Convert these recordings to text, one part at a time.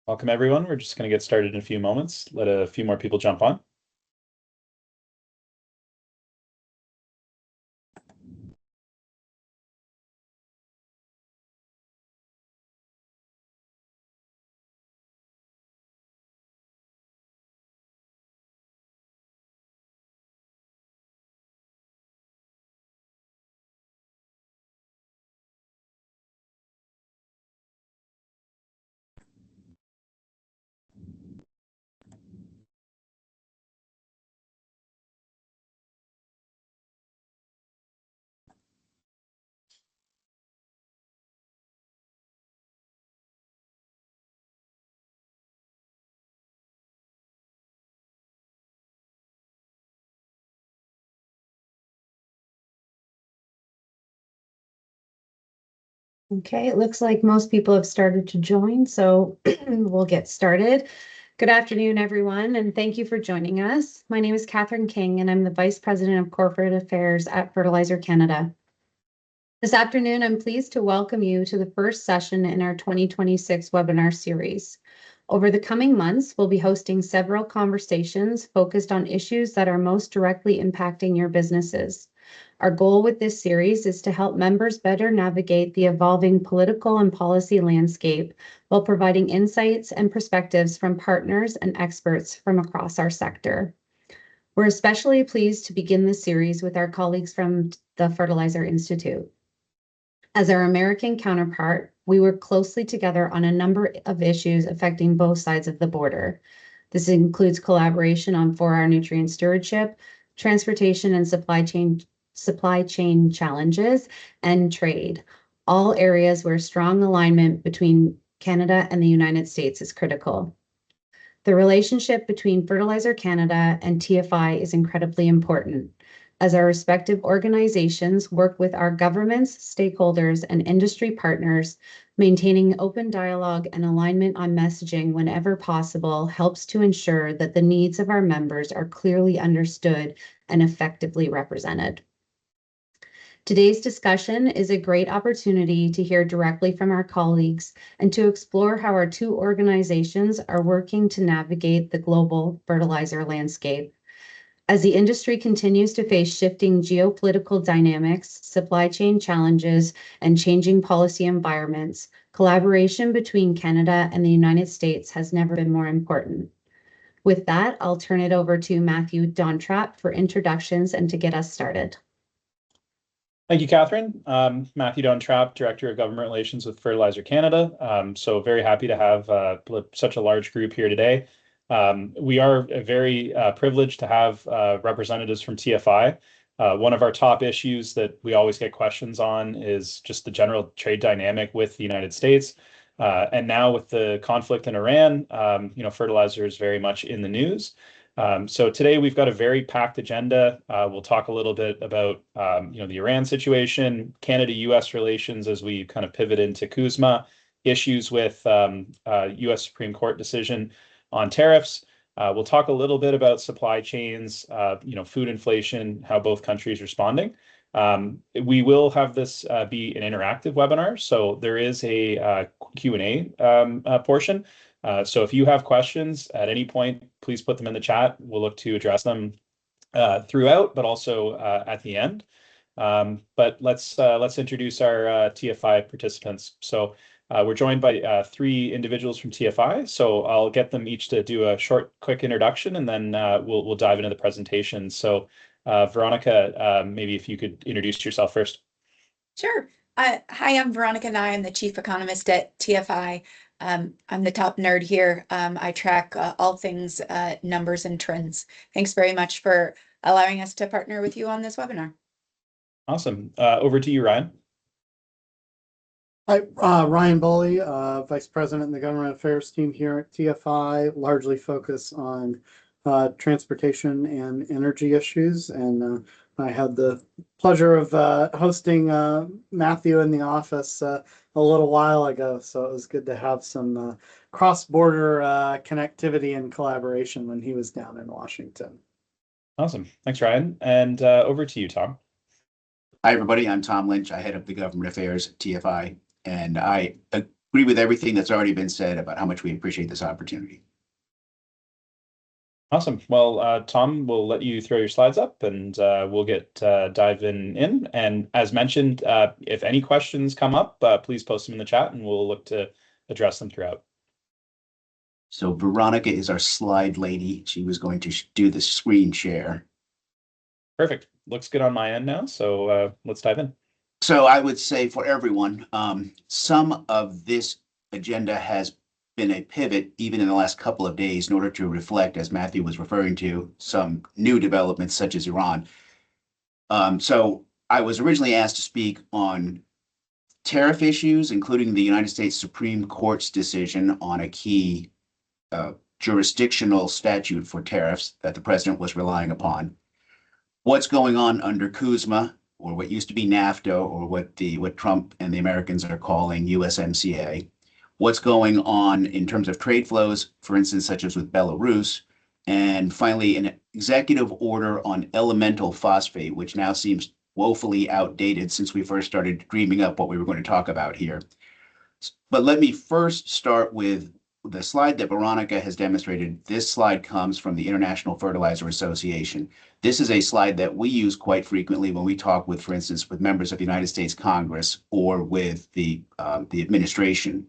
Welcome, everyone. We're just going to get started in a few moments. Let a few more people jump on. Okay, it looks like most people have started to join, so we'll get started. Good afternoon, everyone, and thank you for joining us. My name is Catherine King, and I'm the Vice President of Corporate Affairs at Fertilizer Canada. This afternoon, I'm pleased to welcome you to the first session in our 2026 webinar series. Over the coming months, we'll be hosting several conversations focused on issues that are most directly impacting your businesses. Our goal with this series is to help members better navigate the evolving political and policy landscape while providing insights and perspectives from partners and experts from across our sector. We're especially pleased to begin the series with our colleagues from the Fertilizer Institute. As our American counterpart, we work closely together on a number of issues affecting both sides of the border. This includes collaboration on 4R nutrient stewardship, transportation and supply chain challenges, and trade, all areas where strong alignment between Canada and the United States is critical. The relationship between Fertilizer Canada and TFI is incredibly important, as our respective organizations work with our governments, stakeholders, and industry partners. Maintaining open dialogue and alignment on messaging whenever possible helps to ensure that the needs of our members are clearly understood and effectively represented. Today's discussion is a great opportunity to hear directly from our colleagues and to explore how our two organizations are working to navigate the global fertilizer landscape. As the industry continues to face shifting geopolitical dynamics, supply chain challenges, and changing policy environments, collaboration between Canada and the United States has never been more important. With that, I'll turn it over to Matthew Dontrap for introductions and to get us started. Thank you, Catherine. Matthew Dontrap, Director of Government Relations with Fertilizer Canada. So very happy to have such a large group here today. We are very privileged to have representatives from TFI. One of our top issues that we always get questions on is just the general trade dynamic with the United States. And now with the conflict in Iran, fertilizer is very much in the news. So today we've got a very packed agenda. We'll talk a little bit about the Iran situation, Canada-US relations as we kind of pivot into CUSMA, issues with US Supreme Court decision on tariffs. We'll talk a little bit about supply chains, food inflation, how both countries are responding. We will have this be an interactive webinar, so there is a Q&A portion. So if you have questions at any point, please put them in the chat. We'll look to address them throughout, but also at the end. But let's introduce our TFI participants. So we're joined by three individuals from TFI. So I'll get them each to do a short, quick introduction, and then we'll dive into the presentation. So Veronica, maybe if you could introduce yourself first. Sure. Hi, I'm Veronica Nye. I'm the Chief Economist at TFI. I'm the top nerd here. I track all things numbers and trends. Thanks very much for allowing us to partner with you on this webinar. Awesome. Over to you, Ryan. Hi, Ryan Bully, Vice President in the Government Affairs team here at TFI, largely focus on transportation and energy issues. And I had the pleasure of hosting Matthew in the office a little while ago. So it was good to have some cross-border connectivity and collaboration when he was down in Washington. Awesome. Thanks, Ryan. And over to you, Tom. Hi, everybody. I'm Tom Lynch. I head up the Government Affairs at TFI. And I agree with everything that's already been said about how much we appreciate this opportunity. Awesome. Well, Tom, we'll let you throw your slides up and we'll get diving in. And as mentioned, if any questions come up, please post them in the chat and we'll look to address them throughout. So Veronica is our slide lady. She was going to do the screen share. Perfect. Looks good on my end now. So let's dive in. So I would say for everyone, some of this agenda has been a pivot even in the last couple of days in order to reflect, as Matthew was referring to, some new developments such as Iran. So I was originally asked to speak on tariff issues, including the United States Supreme Court's decision on a key jurisdictional statute for tariffs that the president was relying upon. What's going on under CUSMA, or what used to be NAFTA, or what Trump and the Americans are calling USMCA. What's going on in terms of trade flows, for instance, such as with Belarus, and finally, an executive order on elemental phosphate, which now seems woefully outdated since we first started dreaming up what we were going to talk about here. But let me first start with the slide that Veronica has demonstrated. This slide comes from the International Fertilizer Association. This is a slide that we use quite frequently when we talk with, for instance, with members of the United States Congress or with the administration,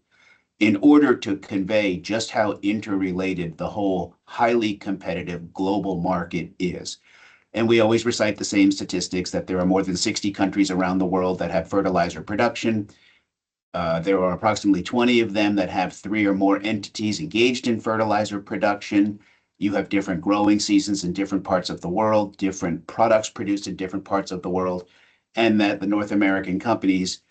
in order to convey just how interrelated the whole highly competitive global market is. And we always recite the same statistics that there are more than 60 countries around the world that have fertilizer production. There are approximately 20 of them that have 3 or more entities engaged in fertilizer production. You have different growing seasons in different parts of the world, different products produced in different parts of the world, and that the North American companies,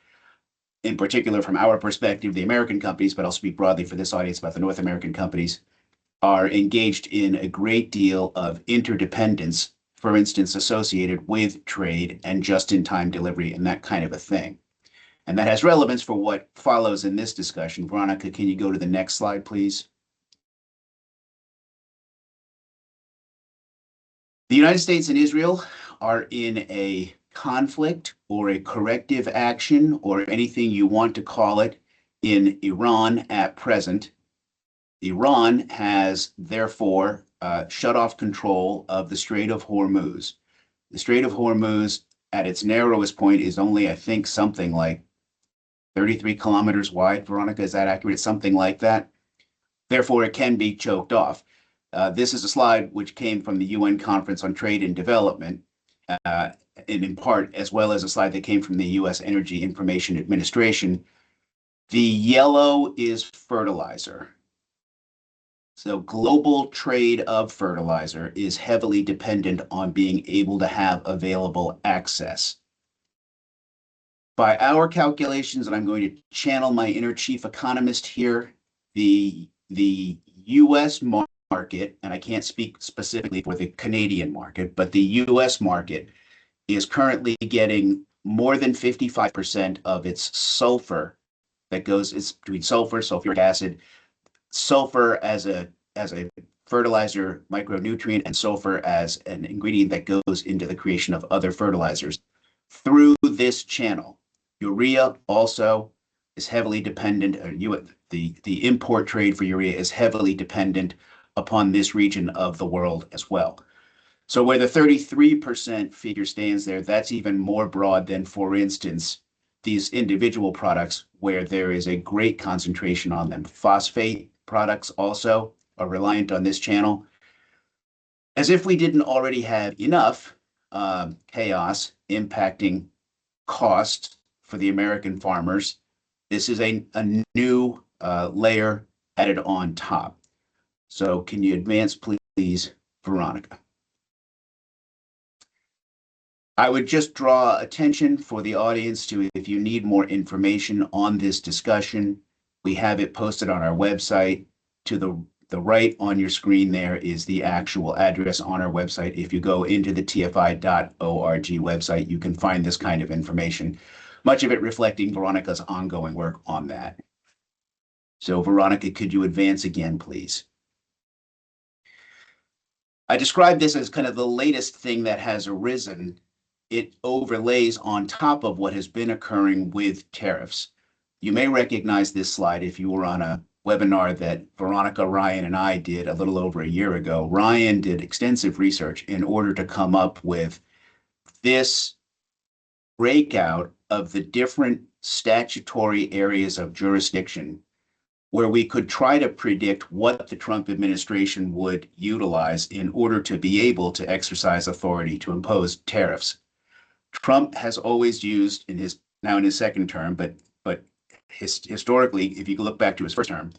in particular from our perspective, the American companies, but I'll speak broadly for this audience about the North American companies, are engaged in a great deal of interdependence, for instance, associated with trade and just-in-time delivery and that kind of a thing. And that has relevance for what follows in this discussion. Veronica, can you go to the next slide, please? The United States and Israel are in a conflict or a corrective action or anything you want to call it in Iran at present. Iran has therefore shut off control of the Strait of Hormuz. The Strait of Hormuz at its narrowest point is only, I think, something like 33 kilometers wide. Veronica, is that accurate? Something like that. Therefore, it can be choked off. This is a slide which came from the UN Conference on Trade and Development, and in part, as well as a slide that came from the US Energy Information Administration. The yellow is fertilizer. So global trade of fertilizer is heavily dependent on being able to have available access. By our calculations, and I'm going to channel my inner chief economist here, the US market, and I can't speak specifically for the Canadian market, but the US market is currently getting more than 55% of its sulfur that goes, it's between sulfur, sulfuric acid, sulfur as a fertilizer micronutrient, and sulfur as an ingredient that goes into the creation of other fertilizers through this channel. Urea also is heavily dependent, the import trade for urea is heavily dependent upon this region of the world as well. So where the 33% figure stands there, that's even more broad than, for instance, these individual products where there is a great concentration on them. Phosphate products also are reliant on this channel. As if we didn't already have enough chaos impacting cost for the American farmers, this is a new layer added on top. So can you advance, please, Veronica? I would just draw attention for the audience to, if you need more information on this discussion, we have it posted on our website. To the right on your screen there is the actual address on our website. If you go into the tfi.org website, you can find this kind of information, much of it reflecting Veronica's ongoing work on that. So Veronica, could you advance again, please? I described this as kind of the latest thing that has arisen. It overlays on top of what has been occurring with tariffs. You may recognize this slide if you were on a webinar that Veronica, Ryan, and I did a little over a year ago. Ryan did extensive research in order to come up with this breakout of the different statutory areas of jurisdiction where we could try to predict what the Trump administration would utilize in order to be able to exercise authority to impose tariffs. Trump has always used in his second term, but historically, if you look back to his first term,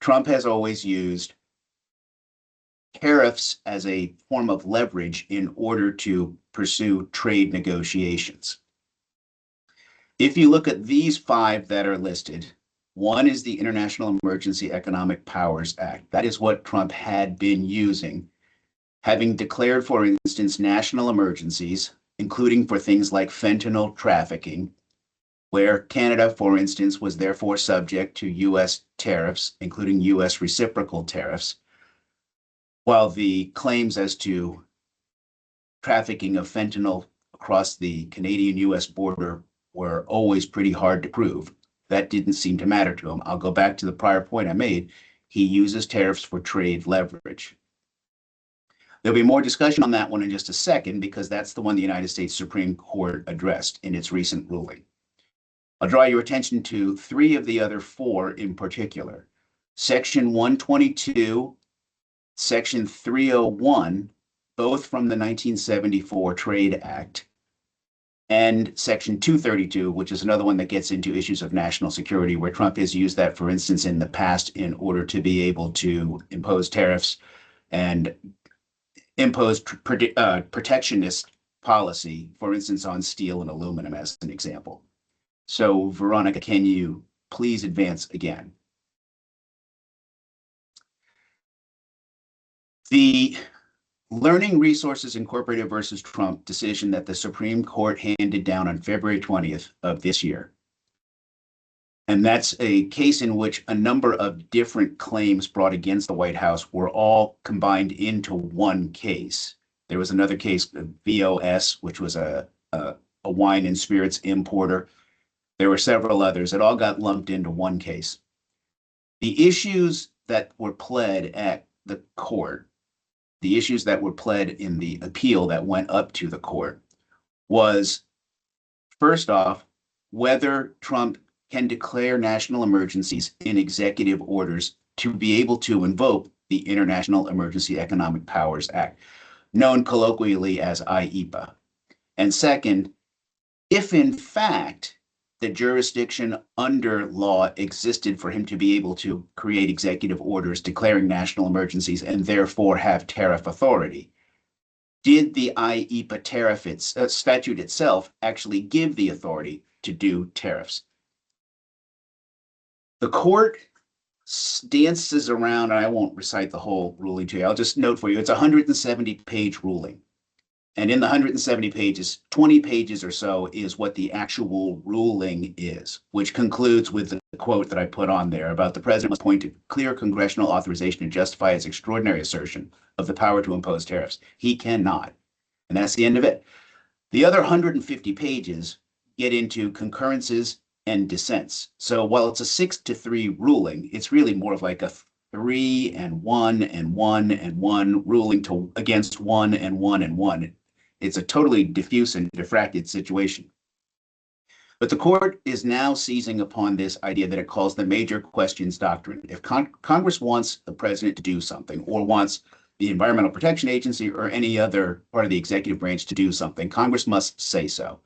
Trump has always used tariffs as a form of leverage in order to pursue trade negotiations. If you look at these 5 that are listed, one is the International Emergency Economic Powers Act. That is what Trump had been using, having declared, for instance, national emergencies, including for things like fentanyl trafficking, where Canada, for instance, was therefore subject to U.S. tariffs, including U.S. reciprocal tariffs, while the claims as to trafficking of fentanyl across the Canadian-U.S. border were always pretty hard to prove. That didn't seem to matter to him. I'll go back to the prior point I made. He uses tariffs for trade leverage. There'll be more discussion on that one in just a second because that's the one the United States Supreme Court addressed in its recent ruling. I'll draw your attention to 3 of the other 4 in particular. Section 122, Section 301, both from the 1974 Trade Act, and Section 232, which is another one that gets into issues of national security, where Trump has used that, for instance, in the past in order to be able to impose tariffs and impose protectionist policy, for instance, on steel and aluminum as an example. So, Veronica, can you please advance again? The Learning Resources Incorporated versus Trump decision that the Supreme Court handed down on February 20th of this year. And that's a case in which a number of different claims brought against the White House were all combined into one case. There was another case, VOS, which was a wine and spirits importer. There were several others. It all got lumped into one case. The issues that were pled at the court, the issues that were pled in the appeal that went up to the court was, first off, whether Trump can declare national emergencies in executive orders to be able to invoke the International Emergency Economic Powers Act, known colloquially as IEPA. And second, if in fact the jurisdiction under law existed for him to be able to create executive orders declaring national emergencies and therefore have tariff authority, did the IEPA tariff statute itself actually give the authority to do tariffs? The court dances around, and I won't recite the whole ruling to you. I'll just note for you, it's a 170-page ruling. And in the 170 pages, 20 pages or so is what the actual ruling is, which concludes with the quote that I put on there about the president must point to clear congressional authorization to justify his extraordinary assertion of the power to impose tariffs. He cannot. And that's the end of it. The other 150 pages get into concurrences and dissents. So while it's a 6-3 ruling, it's really more of like a 3 and 1 and 1 and 1 ruling to against 1 and 1 and 1. It's a totally diffuse and diffracted situation. But the court is now seizing upon this idea that it calls the major questions doctrine. If Congress wants the president to do something, or wants the Environmental Protection Agency or any other part of the executive branch to do something, Congress must say so.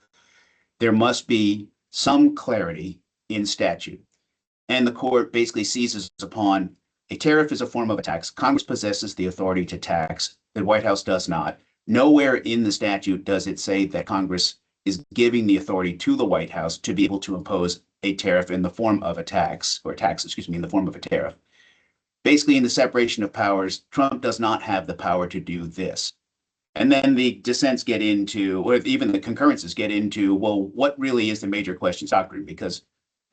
There must be some clarity in statute. And the court basically seizes upon a tariff is a form of a tax. Congress possesses the authority to tax. The White House does not. Nowhere in the statute does it say that Congress is giving the authority to the White House to be able to impose a tariff in the form of a tax, or in the form of a tariff. Basically, in the separation of powers, Trump does not have the power to do this. And then the dissents get into, or even the concurrences get into, well, what really is the major questions doctrine? Because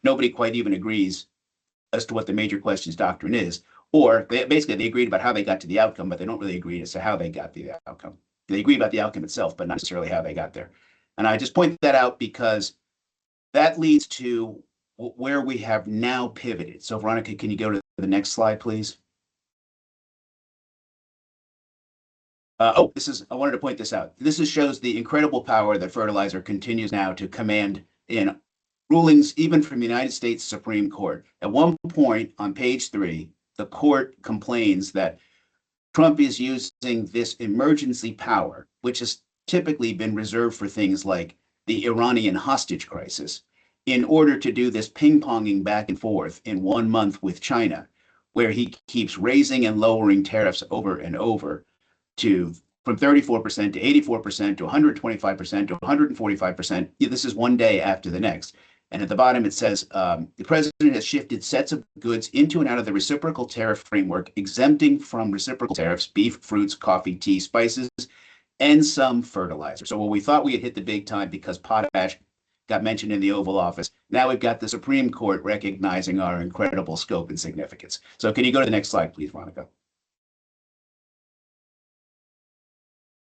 nobody quite even agrees as to what the major questions doctrine is. Or they agreed about how they got to the outcome, but they don't really agree as to how they got to the outcome. They agree about the outcome itself, but not necessarily how they got there. And I just point that out because that leads to where we have now pivoted. So Veronica, can you go to the next slide, please? I wanted to point this out. This shows the incredible power that fertilizer continues now to command in rulings, even from the United States Supreme Court. At one point on page 3, the court complains that Trump is using this emergency power, which has typically been reserved for things like the Iranian hostage crisis, in order to do this ping-ponging back and forth in 1 month with China, where he keeps raising and lowering tariffs over and over from 34% to 84% to 125% to 145%. This is one day after the next. And at the bottom, it says, the president has shifted sets of goods into and out of the reciprocal tariff framework, exempting from reciprocal tariffs beef, fruits, coffee, tea, spices, and some fertilizer. So we thought we had hit the big time because potash got mentioned in the Oval Office. Now we've got the Supreme Court recognizing our incredible scope and significance. So can you go to the next slide, please, Monica?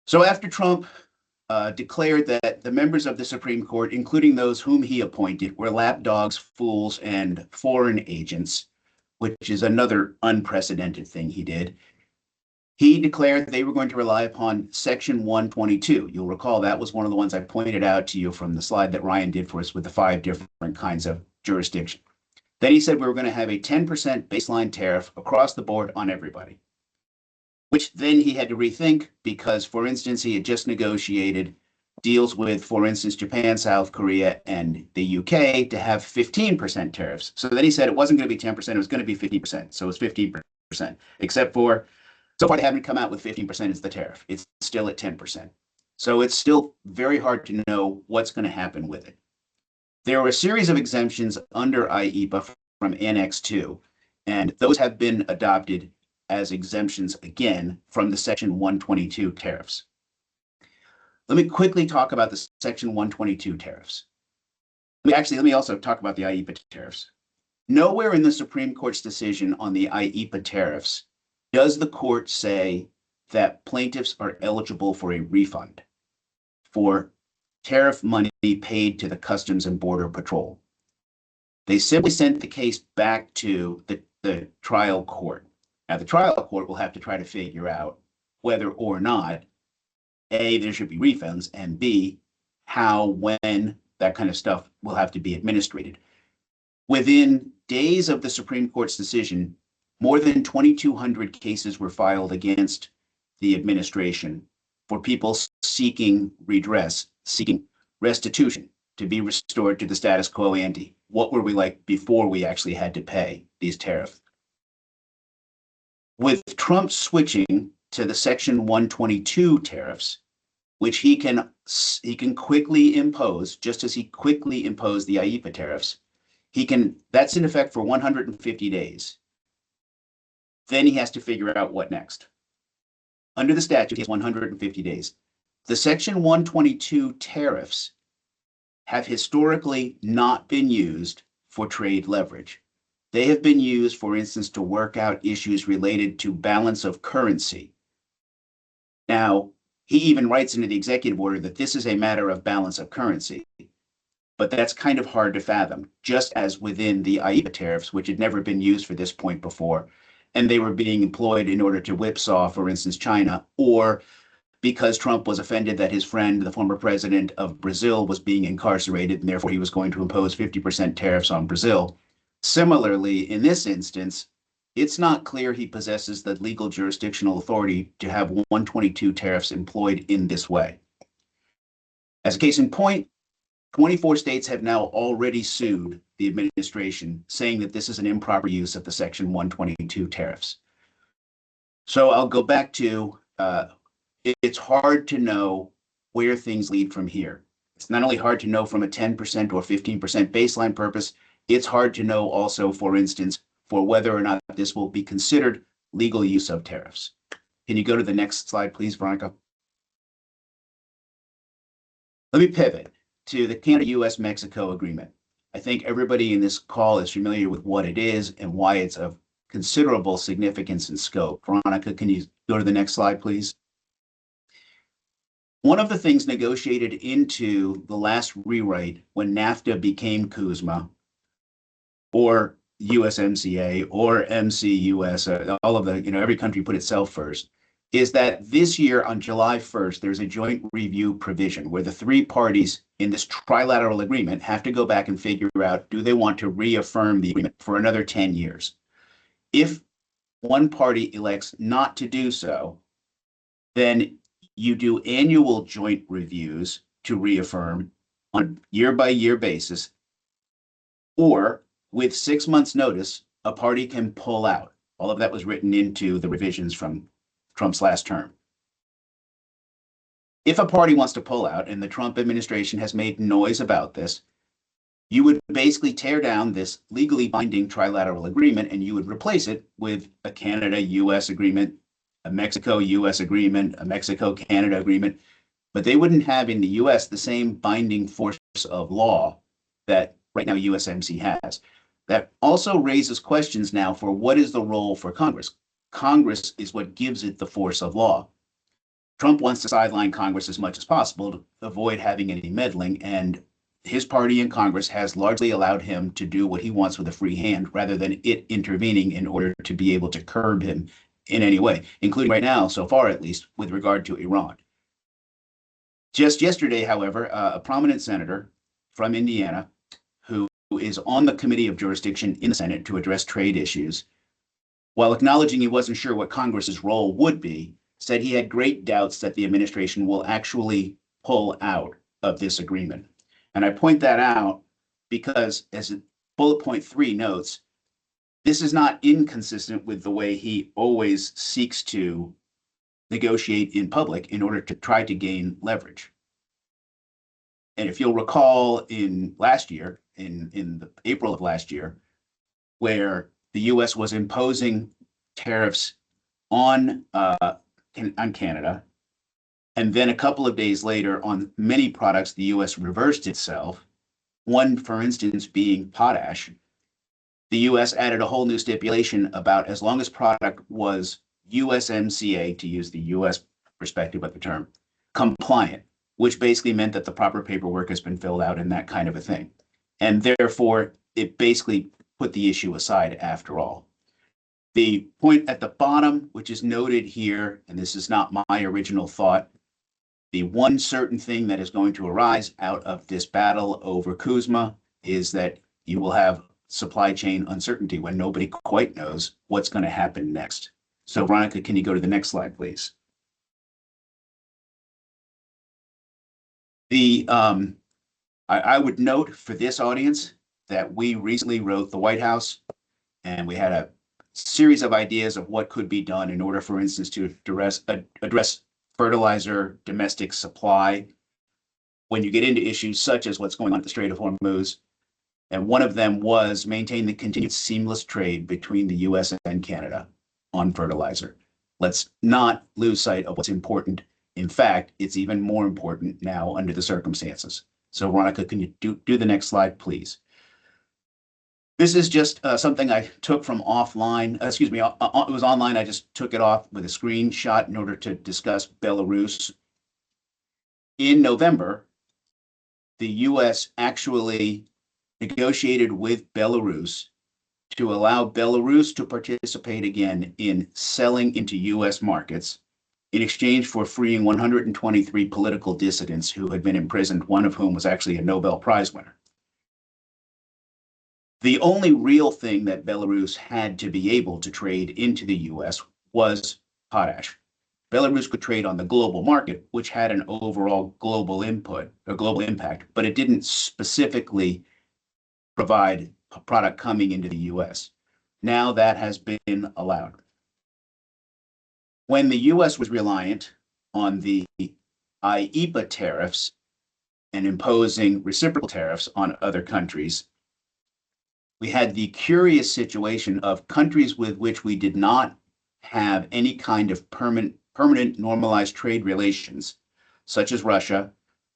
So after Trump declared that the members of the Supreme Court, including those whom he appointed, were lapdogs, fools, and foreign agents, which is another unprecedented thing he did, he declared they were going to rely upon Section 122. You'll recall that was one of the ones I pointed out to you from the slide that Ryan did for us with the 5 different kinds of jurisdiction. Then he said we were going to have a 10% baseline tariff across the board on everybody, which then he had to rethink because, for instance, he had just negotiated deals with, for instance, Japan, South Korea, and the UK to have 15% tariffs. So then he said it wasn't going to be 10%, it was going to be 50%. So it's 15%, except for, so far they haven't come out with 15% as the tariff. It's still at 10%. So it's still very hard to know what's going to happen with it. There were a series of exemptions under IEEPA from Annex 2, and those have been adopted as exemptions again from the Section 122 tariffs. Let me quickly talk about the Section 122 tariffs. Let me also talk about the IEEPA tariffs. Nowhere in the Supreme Court's decision on the IEEPA tariffs does the court say that plaintiffs are eligible for a refund for tariff money paid to the Customs and Border Patrol. They simply sent the case back to the trial court. Now, the trial court will have to try to figure out whether or not, A, there should be refunds, and B, how, when, that kind of stuff will have to be administrated. Within days of the Supreme Court's decision, more than 2,200 cases were filed against the administration for people seeking redress, seeking restitution to be restored to the status quo ante. What were we like before we actually had to pay these tariffs? With Trump switching to the Section 122 tariffs, which he can quickly impose, just as he quickly imposed the IEEPA tariffs, that's in effect for 150 days. Then he has to figure out what next. Under the statute, he has 150 days. The Section 122 tariffs have historically not been used for trade leverage. They have been used, for instance, to work out issues related to balance of currency. Now, he even writes into the executive order that this is a matter of balance of currency, but that's kind of hard to fathom, just as within the IEEPA tariffs, which had never been used for this point before, and they were being employed in order to whipsaw, for instance, China, or because Trump was offended that his friend, the former president of Brazil, was being incarcerated, and therefore he was going to impose 50% tariffs on Brazil. Similarly, in this instance, it's not clear he possesses the legal jurisdictional authority to have 122 tariffs employed in this way. As a case in point, 24 states have now already sued the administration, saying that this is an improper use of the Section 122 tariffs. So I'll go back to, it's hard to know where things lead from here. It's not only hard to know from a 10% or 15% baseline purpose, it's hard to know also, for instance, for whether or not this will be considered legal use of tariffs. Can you go to the next slide, please, Veronica? Let me pivot to the Canada-US-Mexico agreement. I think everybody in this call is familiar with what it is and why it's of considerable significance and scope. Veronica, can you go to the next slide, please? One of the things negotiated into the last rewrite when NAFTA became CUSMA or USMCA or MCUS, all of the, every country put itself first, is that this year on July 1st, there's a joint review provision where the three parties in this trilateral agreement have to go back and figure out, do they want to reaffirm the agreement for another 10 years? If one party elects not to do so, then you do annual joint reviews to reaffirm on a year-by-year basis, or with 6 months' notice, a party can pull out. All of that was written into the revisions from Trump's last term. If a party wants to pull out, and the Trump administration has made noise about this, you would basically tear down this legally binding trilateral agreement and you would replace it with a Canada-US agreement, a Mexico-US agreement, a Mexico-Canada agreement, but they wouldn't have in the US the same binding force of law that right now USMC has. That also raises questions now for what is the role for Congress. Congress is what gives it the force of law. Trump wants to sideline Congress as much as possible to avoid having any meddling, and his party in Congress has largely allowed him to do what he wants with a free hand rather than it intervening in order to be able to curb him in any way, including right now, so far at least, with regard to Iran. Just yesterday, however, a prominent senator from Indiana who is on the Committee of Jurisdiction in the Senate to address trade issues, while acknowledging he wasn't sure what Congress's role would be, said he had great doubts that the administration will actually pull out of this agreement. And I point that out because, as bullet point 3 notes, this is not inconsistent with the way he always seeks to negotiate in public in order to try to gain leverage. And if you'll recall in last year, in the April of last year, where the US was imposing tariffs on Canada, and then a couple of days later on many products, the US reversed itself. One, for instance, being potash. The US added a whole new stipulation about as long as product was USMCA, to use the US perspective of the term, compliant, which basically meant that the proper paperwork has been filled out and that kind of a thing. And therefore, it basically put the issue aside after all. The point at the bottom, which is noted here, and this is not my original thought, the one certain thing that is going to arise out of this battle over Kuzma is that you will have supply chain uncertainty when nobody quite knows what's going to happen next. So Veronica, can you go to the next slide, please? I would note for this audience that we recently wrote the White House, and we had a series of ideas of what could be done in order, for instance, to address fertilizer domestic supply when you get into issues such as what's going on at the Strait of Hormuz. And one of them was maintain the continued seamless trade between the US and Canada on fertilizer. Let's not lose sight of what's important. In fact, it's even more important now under the circumstances. So Veronica, can you do the next slide, please? This is just something I took from offline, excuse me, it was online. I just took it off with a screenshot in order to discuss Belarus. In November, the US actually negotiated with Belarus to allow Belarus to participate again in selling into US markets in exchange for freeing 123 political dissidents who had been imprisoned, one of whom was actually a Nobel Prize winner. The only real thing that Belarus had to be able to trade into the US was potash. Belarus could trade on the global market, which had an overall global impact, but it didn't specifically provide a product coming into the US. Now that has been allowed. When the US was reliant on the IEEPA tariffs and imposing reciprocal tariffs on other countries, we had the curious situation of countries with which we did not have any kind of permanent normalized trade relations, such as Russia,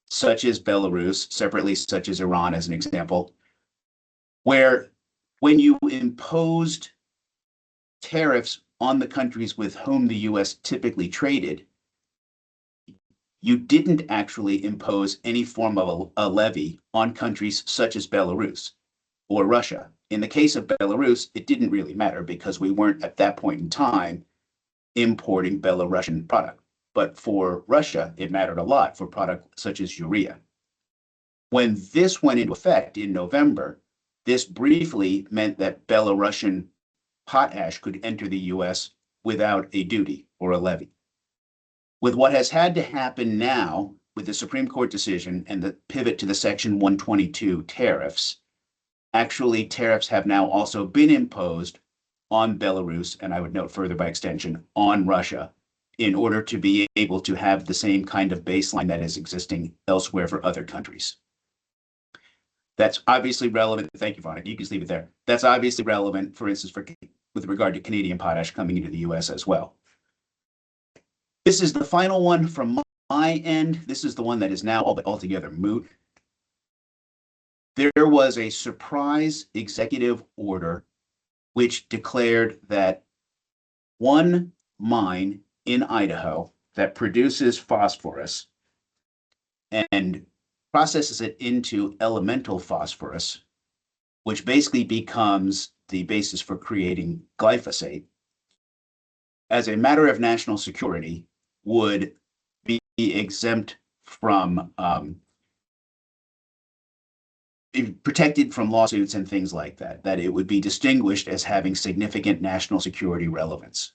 such as Belarus, separately such as Iran as an example, where when you imposed tariffs on the countries with whom the US typically traded, you didn't actually impose any form of a levy on countries such as Belarus or Russia. In the case of Belarus, it didn't really matter because we weren't at that point in time importing Belarusian product. But for Russia, it mattered a lot for product such as urea. When this went into effect in November, this briefly meant that Belarusian potash could enter the US without a duty or a levy. With what has had to happen now with the Supreme Court decision and the pivot to the Section 122 tariffs, actually tariffs have now also been imposed on Belarus, and I would note further by extension on Russia, in order to be able to have the same kind of baseline that is existing elsewhere for other countries. That's obviously relevant. Thank you, Veronica. You can just leave it there. That's obviously relevant, for instance, with regard to Canadian potash coming into the US as well. This is the final one from my end. This is the one that is now altogether moot. There was a surprise executive order which declared that one mine in Idaho that produces phosphorus and processes it into elemental phosphorus, which basically becomes the basis for creating glyphosate, as a matter of national security, would be exempt from protected from lawsuits and things like that, that it would be distinguished as having significant national security relevance,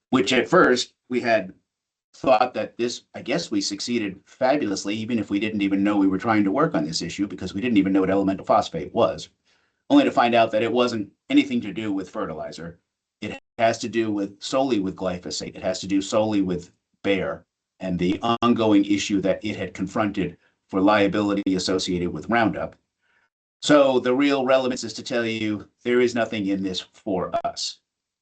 which at first we had thought that this, I guess we succeeded fabulously, even if we didn't even know we were trying to work on this issue because we didn't even know what elemental phosphate was, only to find out that it wasn't anything to do with fertilizer. It has to do solely with glyphosate. It has to do solely with Bayer and the ongoing issue that it had confronted for liability associated with Roundup. So the real relevance is to tell you there is nothing in this for us.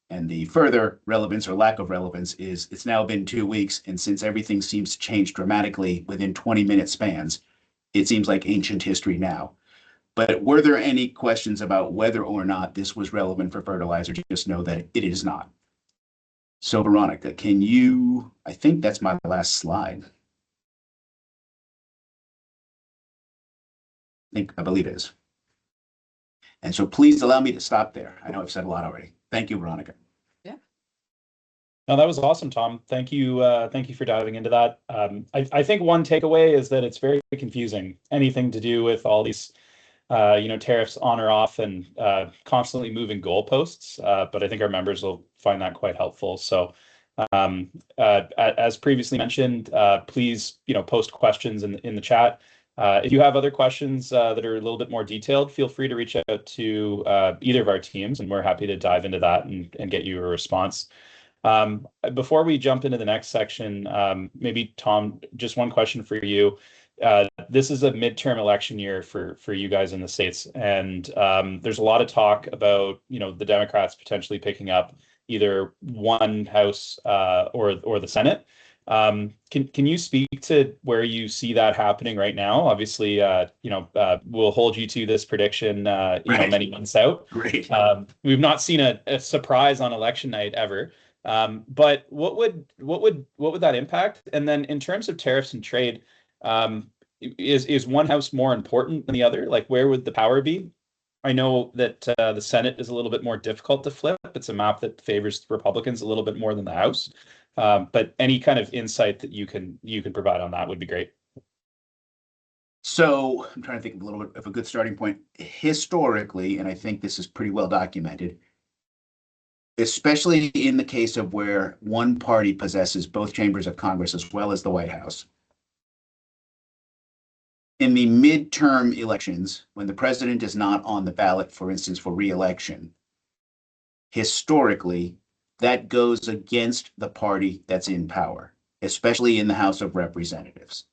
And the further relevance or lack of relevance is it's now been 2 weeks, and since everything seems to change dramatically within 20-minute spans, it seems like ancient history now. But were there any questions about whether or not this was relevant for fertilizer? Just know that it is not. So Veronica, can you, I think that's my last slide. I believe it is. And so please allow me to stop there. I know I've said a lot already. Thank you, Veronica. Yeah. No, that was awesome, Tom. Thank you for diving into that. I think one takeaway is that it's very confusing. Anything to do with all these tariffs on or off and constantly moving goalposts. But I think our members will find that quite helpful. So as previously mentioned, please post questions in the chat. If you have other questions that are a little bit more detailed, feel free to reach out to either of our teams, and we're happy to dive into that and get you a response. Before we jump into the next section, maybe Tom, just one question for you. This is a midterm election year for you guys in the States, and there's a lot of talk about the Democrats potentially picking up either one house or the Senate. Can you speak to where you see that happening right now? Obviously, we'll hold you to this prediction, Right. Many months out. Great. We've not seen a surprise on election night ever. But what would that impact? And then in terms of tariffs and trade, is one house more important than the other? Like, where would the power be? I know that the Senate is a little bit more difficult to flip. It's a map that favors Republicans a little bit more than the House. But any kind of insight that you can provide on that would be great. So I'm trying to think of a little bit of a good starting point. Historically, and I think this is pretty well documented, especially in the case of where one party possesses both chambers of Congress as well as the White House. In the midterm elections, when the president is not on the ballot, for instance, for re-election, historically, that goes against the party that's in power, especially in the House of Representatives.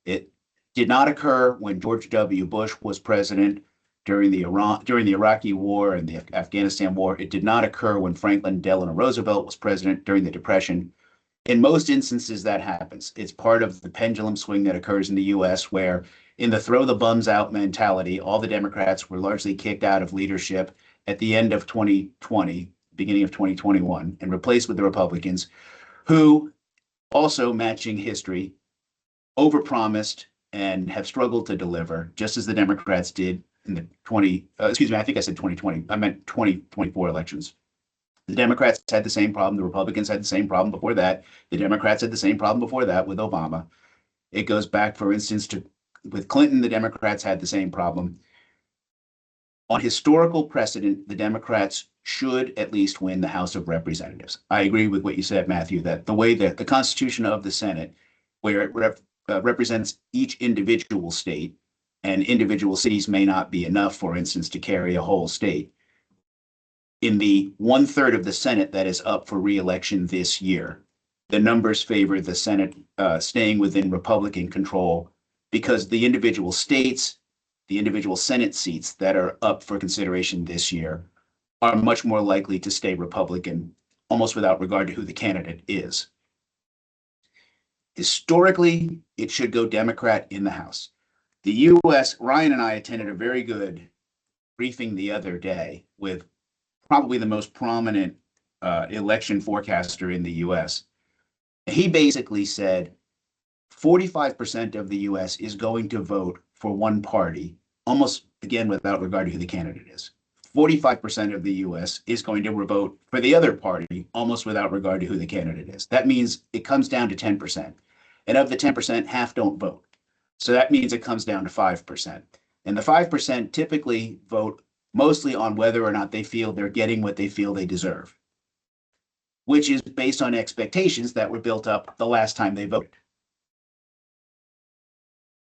It did not occur when George W. Bush was president during the Iraqi War and the Afghanistan War. It did not occur when Franklin Delano Roosevelt was president during the Depression. In most instances, that happens. It's part of the pendulum swing that occurs in the US, where in the throw the bums out mentality, all the Democrats were largely kicked out of leadership at the end of 2020, beginning of 2021, and replaced with the Republicans, who, also matching history, overpromised and have struggled to deliver, just as the Democrats did in the excuse me, I think I said 2020. I meant 2024 elections. The Democrats had the same problem. The Republicans had the same problem before that. The Democrats had the same problem before that with Obama. It goes back, for instance, to with Clinton, the Democrats had the same problem. On historical precedent, the Democrats should at least win the House of Representatives. I agree with what you said, Matthew, that the way that the Constitution of the Senate, where it represents each individual state, and individual cities may not be enough, for instance, to carry a whole state. In the 1/3 of the Senate that is up for re-election this year, the numbers favor the Senate staying within Republican control because the individual states, the individual Senate seats that are up for consideration this year are much more likely to stay Republican, almost without regard to who the candidate is. Historically, it should go Democrat in the House. The U.S., Ryan and I attended a very good briefing the other day with probably the most prominent election forecaster in the U.S. He basically said 45% of the U.S. is going to vote for one party, almost again without regard to who the candidate is. 45% of the U.S. is going to vote for the other party, almost without regard to who the candidate is. That means it comes down to 10%. And of the 10%, half don't vote. So that means it comes down to 5%. And the 5% typically vote mostly on whether or not they feel they're getting what they feel they deserve, which is based on expectations that were built up the last time they voted.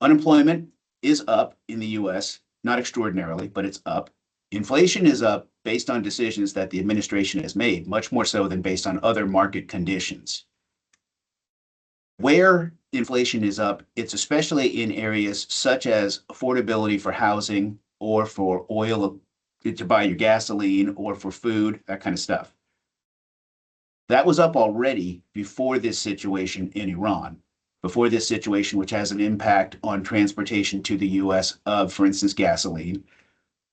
Unemployment is up in the US, not extraordinarily, but it's up. Inflation is up based on decisions that the administration has made, much more so than based on other market conditions. Where inflation is up, it's especially in areas such as affordability for housing or for oil to buy your gasoline or for food, that kind of stuff. That was up already before this situation in Iran, before this situation, which has an impact on transportation to the US of, for instance, gasoline,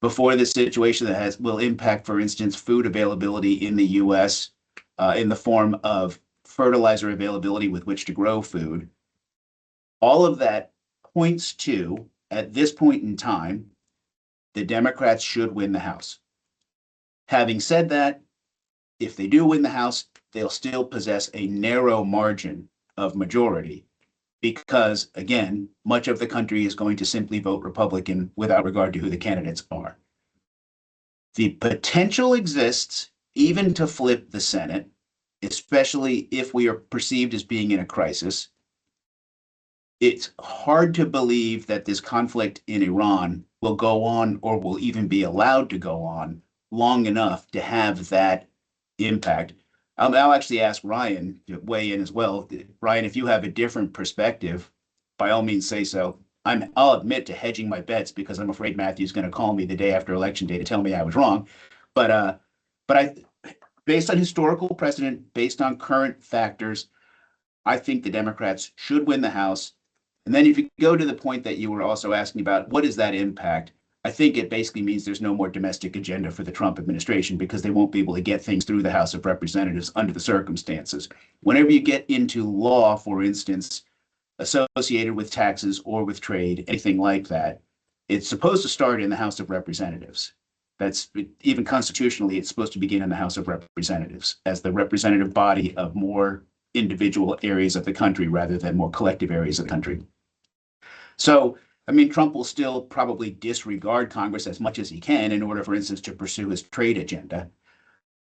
before this situation that will impact, for instance, food availability in the US in the form of fertilizer availability with which to grow food. All of that points to, at this point in time, the Democrats should win the House. Having said that, if they do win the House, they'll still possess a narrow margin of majority because, again, much of the country is going to simply vote Republican without regard to who the candidates are. The potential exists even to flip the Senate, especially if we are perceived as being in a crisis. It's hard to believe that this conflict in Iran will go on or will even be allowed to go on long enough to have that impact. I'll actually ask Ryan to weigh in as well. Ryan, if you have a different perspective, by all means say so. I'll admit to hedging my bets because I'm afraid Matthew's going to call me the day after election day to tell me I was wrong. But based on historical precedent, based on current factors, I think the Democrats should win the House. And then if you go to the point that you were also asking about, what is that impact? I think it basically means there's no more domestic agenda for the Trump administration because they won't be able to get things through the House of Representatives under the circumstances. Whenever you get into law, for instance, associated with taxes or with trade, anything like that, it's supposed to start in the House of Representatives. That's even constitutionally, it's supposed to begin in the House of Representatives as the representative body of more individual areas of the country rather than more collective areas of the country. So, I mean, Trump will still probably disregard Congress as much as he can in order, for instance, to pursue his trade agenda.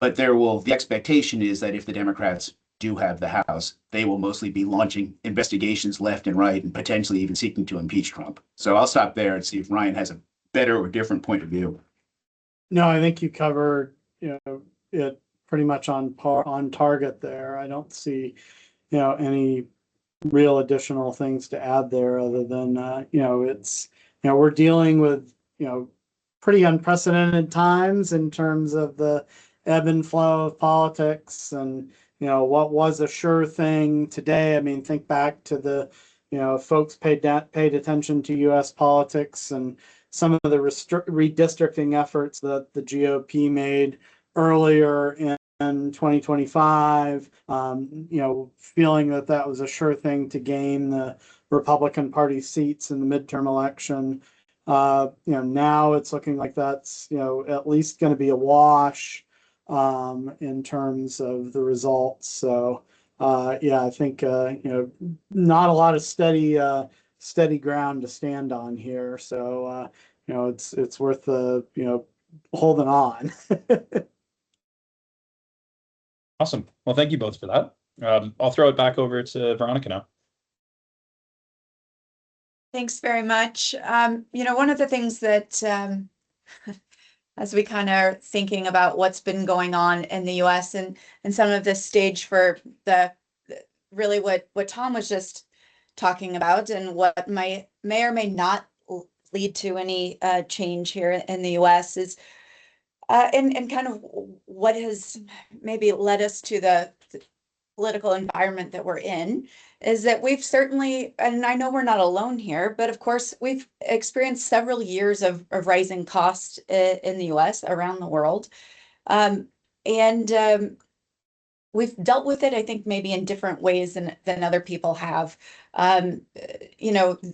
But the expectation is that if the Democrats do have the House, they will mostly be launching investigations left and right and potentially even seeking to impeach Trump. So I'll stop there and see if Ryan has a better or different point of view. No, I think you covered, it pretty much on target there. I don't see, any real additional things to add there other than, we're dealing with, pretty unprecedented times in terms of the ebb and flow of politics and, what was a sure thing today. I mean, think back to the, folks paid attention to US politics and some of the redistricting efforts that the GOP made earlier in 2025, feeling that was a sure thing to gain the Republican Party seats in the midterm election. Now it's looking like that's, at least going to be a wash in terms of the results. So, yeah, I think, not a lot of steady ground to stand on here. So, it's worth, holding on. Awesome. Well, thank you both for that. I'll throw it back over to Veronica now. Thanks very much. One of the things that as we kind of are thinking about what's been going on in the US and some of this stage for really what Tom was just talking about and what may or may not lead to any change here in the US is and kind of what has maybe led us to the political environment that we're in is that we've certainly, and I know we're not alone here, but of course we've experienced several years of rising costs in the US, around the world. And we've dealt with it, I think, maybe in different ways than other people have.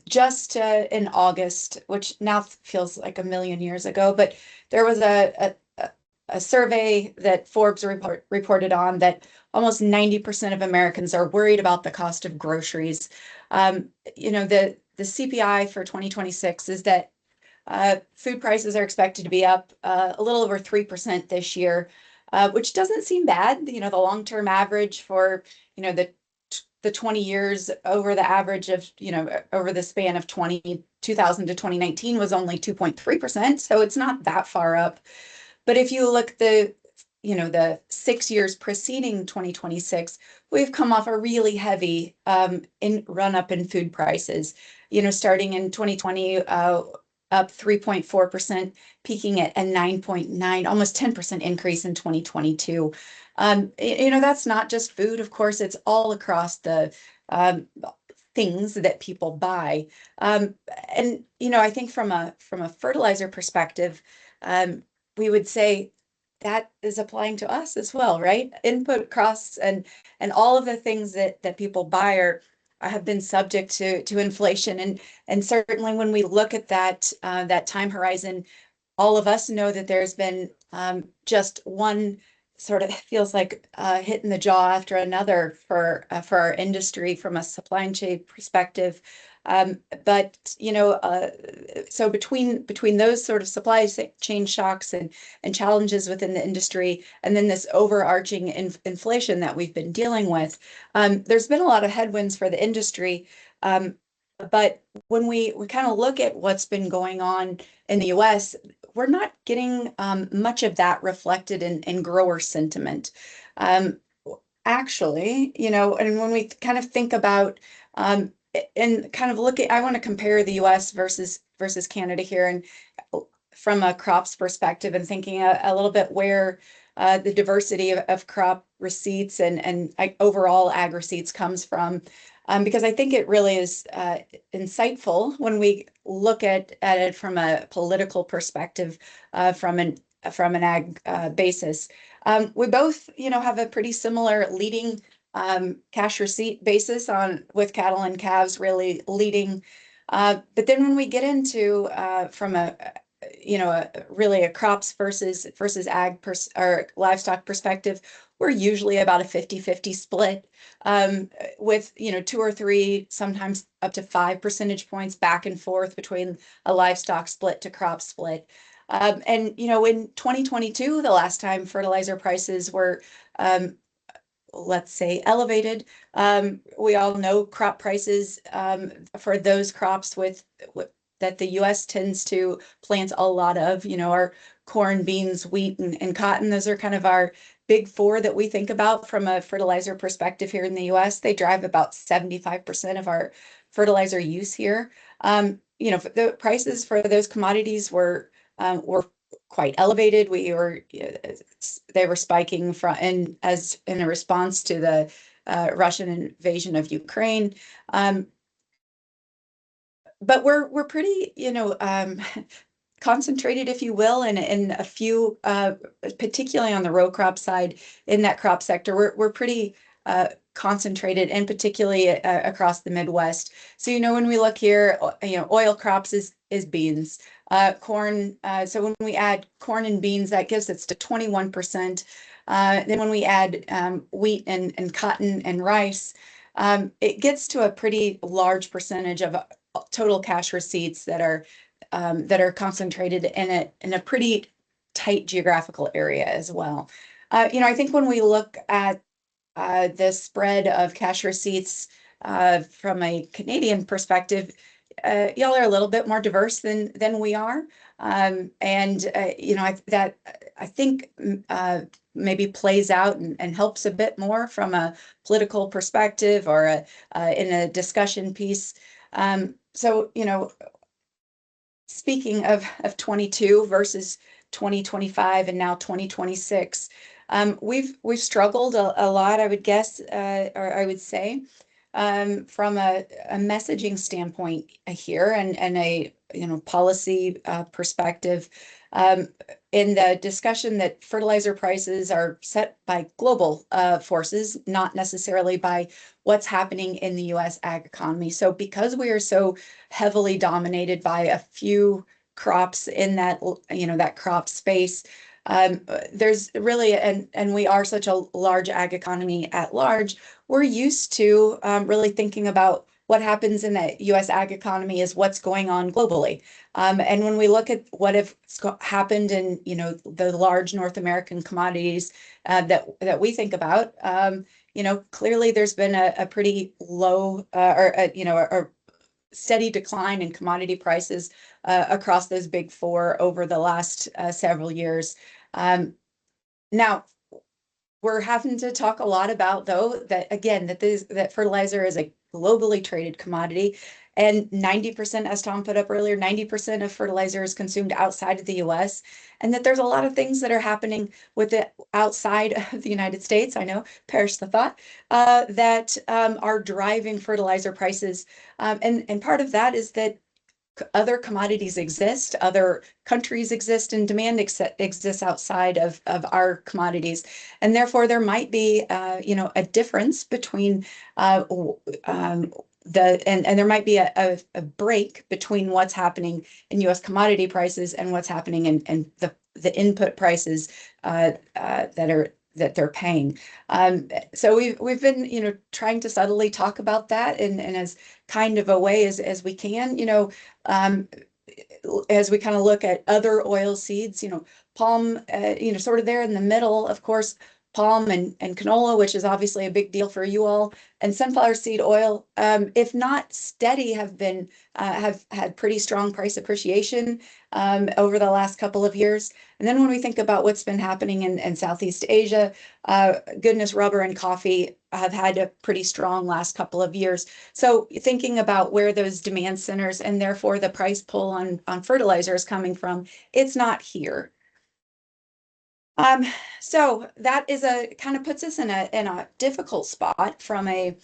Just in August, which now feels like a million years ago, but there was a survey that Forbes reported on that almost 90% of Americans are worried about the cost of groceries. The CPI for 2026 is that food prices are expected to be up a little over 3% this year, which doesn't seem bad. The long-term average for, the 20 years over the average of, over the span of 2000 to 2019 was only 2.3%. So it's not that far up. But if you look the 6 years preceding 2026, we've come off a really heavy run up in food prices. Starting in 2020, up 3.4%, peaking at a 9.9, almost 10% increase in 2022. That's not just food, of course, it's all across the things that people buy. And I think from a fertilizer perspective, we would say that is applying to us as well, right? Input costs and all of the things that people buy have been subject to inflation, and certainly when we look at that time horizon, all of us know that there's been just one sort of feels like hit in the jaw after another for our industry from a supply chain perspective. But so between those sort of supply chain shocks and challenges within the industry, and then this overarching inflation that we've been dealing with, there's been a lot of headwinds for the industry. But when we kind of look at what's been going on in the US, we're not getting much of that reflected in grower sentiment. Actually, and when we kind of think about and kind of look at, I want to compare the US versus Canada here, and from a crops perspective, and thinking a little bit where the diversity of crop receipts and overall ag receipts comes from. Because I think it really is insightful when we look at it from a political perspective, from an ag basis. We both, have a pretty similar leading cash receipt basis with cattle and calves really leading. But then when we get into from really a crops versus ag or livestock perspective, we're usually about a 50-50 split, with 2 or 3, sometimes up to 5 percentage points back and forth between a livestock split to crop split. And in 2022, the last time fertilizer prices were let's say elevated, we all know crop prices for those crops that the US tends to plant a lot of, our corn, beans, wheat, and cotton. Those are kind of our big four that we think about from a fertilizer perspective here in the US. They drive about 75% of our fertilizer use here. The prices for those commodities were quite elevated. They were spiking in a response to the Russian invasion of Ukraine. But we're pretty, concentrated, if you will, in a few, particularly on the row crop side in that crop sector. We're pretty concentrated, and particularly across the Midwest. So, when we look here, oil crops is beans, corn. So when we add corn and beans, that gives us to 21%. Then when we add wheat and cotton and rice, it gets to a pretty large percentage of total cash receipts that are concentrated in a pretty tight geographical area as well. I think when we look at the spread of cash receipts from a Canadian perspective, y'all are a little bit more diverse than we are. I think maybe plays out and helps a bit more from a political perspective or in a discussion piece. So, speaking of 22 versus 2025 and now 2026, we've struggled a lot, I would guess, or I would say, from a messaging standpoint here and a policy perspective, in the discussion that fertilizer prices are set by global forces, not necessarily by what's happening in the U.S. ag economy. So because we are so heavily dominated by a few crops in that that crop space, there's really, and we are such a large ag economy at large, we're used to really thinking about what happens in the U.S. ag economy is what's going on globally. And when we look at what has happened in the large North American commodities that we think about, clearly there's been a pretty low a steady decline in commodity prices across those big four over the last several years. Now, we're having to talk a lot about, though, that again, that fertilizer is a globally traded commodity, and 90%, as Tom put up earlier, 90% of fertilizer is consumed outside of the U.S., and that there's a lot of things that are happening with it outside of the United States. I know, perish the thought, that are driving fertilizer prices, and part of that is that other commodities exist, other countries exist, and demand exists outside of our commodities. And therefore, there might be, a difference between and there might be a break between what's happening in U.S. commodity prices and what's happening in the input prices that they're paying. So we've been, trying to subtly talk about that and as kind of a way as we can, as we kind of look at other oil seeds, palm, sort of there in the middle, of course, palm and canola, which is obviously a big deal for you all, and sunflower seed oil, if not steady, have had pretty strong price appreciation over the last couple of years. And then when we think about what's been happening in Southeast Asia, goodness, rubber and coffee have had a pretty strong last couple of years. So thinking about where those demand centers and therefore the price pull on fertilizer is coming from, it's not here. So that is kind of puts us in a difficult spot from a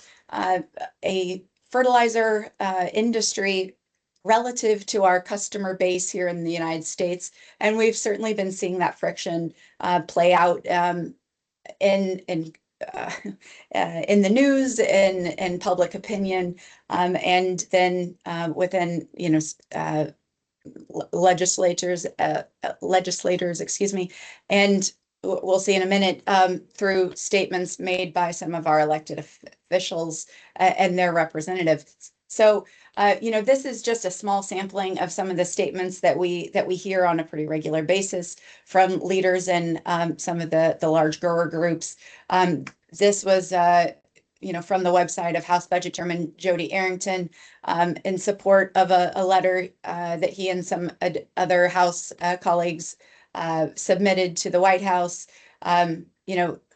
fertilizer industry relative to our customer base here in the United States. And we've certainly been seeing that friction play out in the news, in public opinion, and then within legislators, excuse me, and we'll see in a minute through statements made by some of our elected officials and their representatives. So, this is just a small sampling of some of the statements that we hear on a pretty regular basis from leaders and some of the large grower groups. This was from the website of House Budget Chairman Jody Arrington, in support of a letter that he and some other House colleagues submitted to the White House,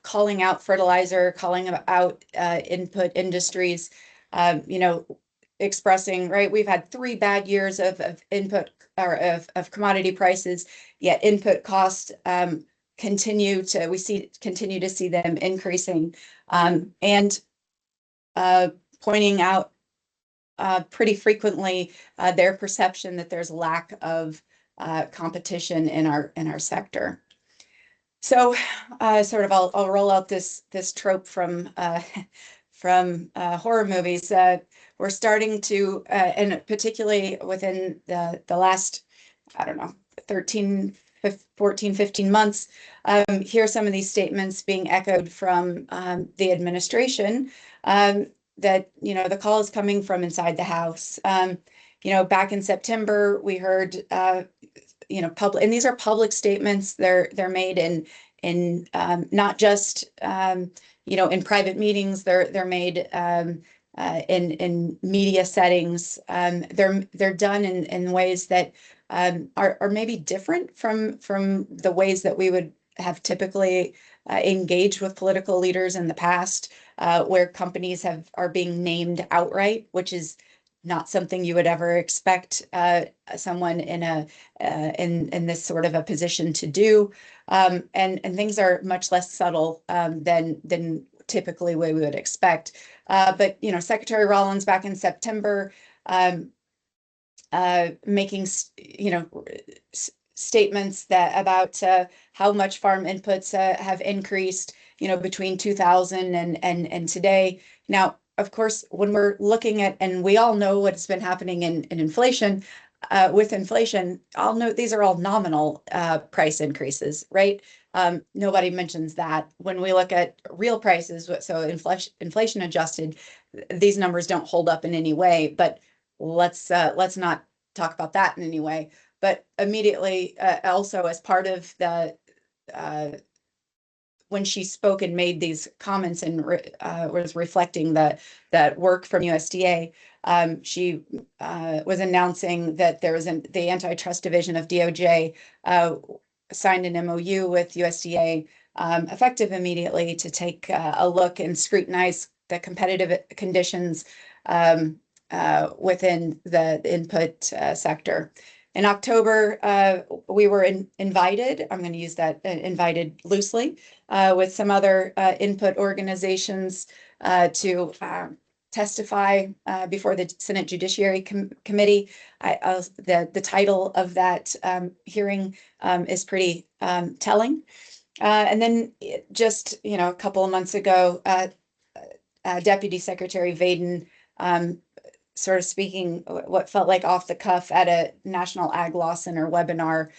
calling out fertilizer, calling out input industries, expressing, right, we've had 3 bad years of input or of commodity prices, yet input costs continue to see them increasing, and pointing out pretty frequently their perception that there's lack of competition in our sector. So sort of I'll roll out this trope from horror movies. We're starting to, and particularly within the last, I don't know, 14, 15 months, hear some of these statements being echoed from the administration, that, the call is coming from inside the House. Back in September, we heard, public, and these are public statements. They're made in not just, in private meetings. They're made in media settings. They're done in ways that are maybe different from the ways that we would have typically engaged with political leaders in the past, where companies are being named outright, which is not something you would ever expect someone in this sort of a position to do, and things are much less subtle than typically we would expect. But Secretary Rollins back in September, making statements about how much farm inputs have increased between 2000 and today. Now, of course, when we're looking at, and we all know what's been happening in inflation, with inflation, I'll note these are all nominal price increases, right? Nobody mentions that. When we look at real prices, so inflation adjusted, these numbers don't hold up in any way. But let's not talk about that in any way. But immediately, also as part of the when she spoke and made these comments and was reflecting that work from USDA, she was announcing that there was the antitrust division of DOJ signed an MOU with USDA, effective immediately, to take a look and scrutinize the competitive conditions within the input sector. In October, we were invited, I'm going to use that invited loosely, with some other input organizations to testify before the Senate Judiciary Committee. The title of that hearing is pretty telling. And then just a couple of months ago, Deputy Secretary Vaden, sort of speaking what felt like off the cuff at a National Ag Law Center webinar,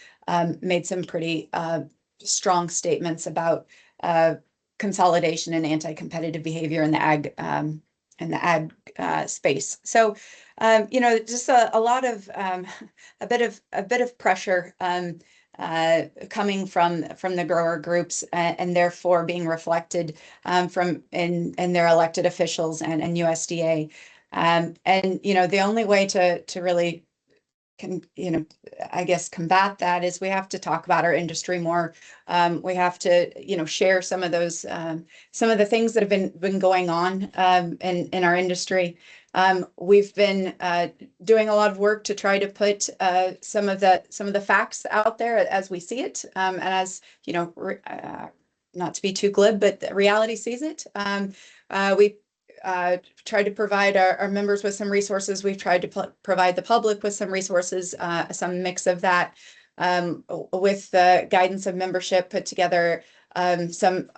made some pretty strong statements about consolidation and anti-competitive behavior in the ag space. So, just a lot of a bit of pressure coming from the grower groups, and therefore being reflected from in their elected officials and USDA. And the only way to really I guess combat that is we have to talk about our industry more. We have to share some of those some of the things that have been going on in our industry. We've been doing a lot of work to try to put some of the facts out there as we see it, and as not to be too glib, but the reality sees it. We tried to provide our members with some resources. We've tried to provide the public with some resources, some mix of that, with the guidance of membership, put together some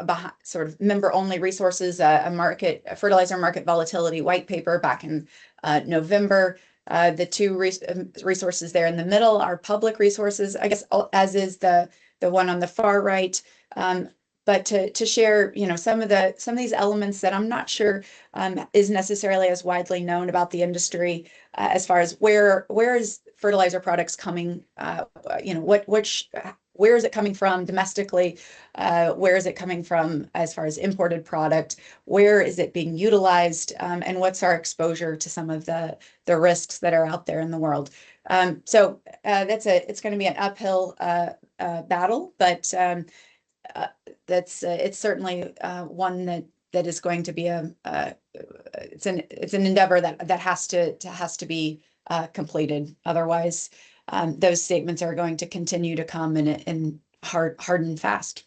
sort of member-only resources, a fertilizer market volatility white paper back in November. The two resources there in the middle are public resources, I guess, as is the one on the far right. But to share, some of these elements that I'm not sure is necessarily as widely known about the industry, as far as where is fertilizer products coming, where is it coming from domestically, where is it coming from as far as imported product, where is it being utilized, and what's our exposure to some of the risks that are out there in the world. So it's going to be an uphill battle, but it's certainly one that is going to be it's an endeavor that has to be completed. Otherwise, those statements are going to continue to come in hard and fast.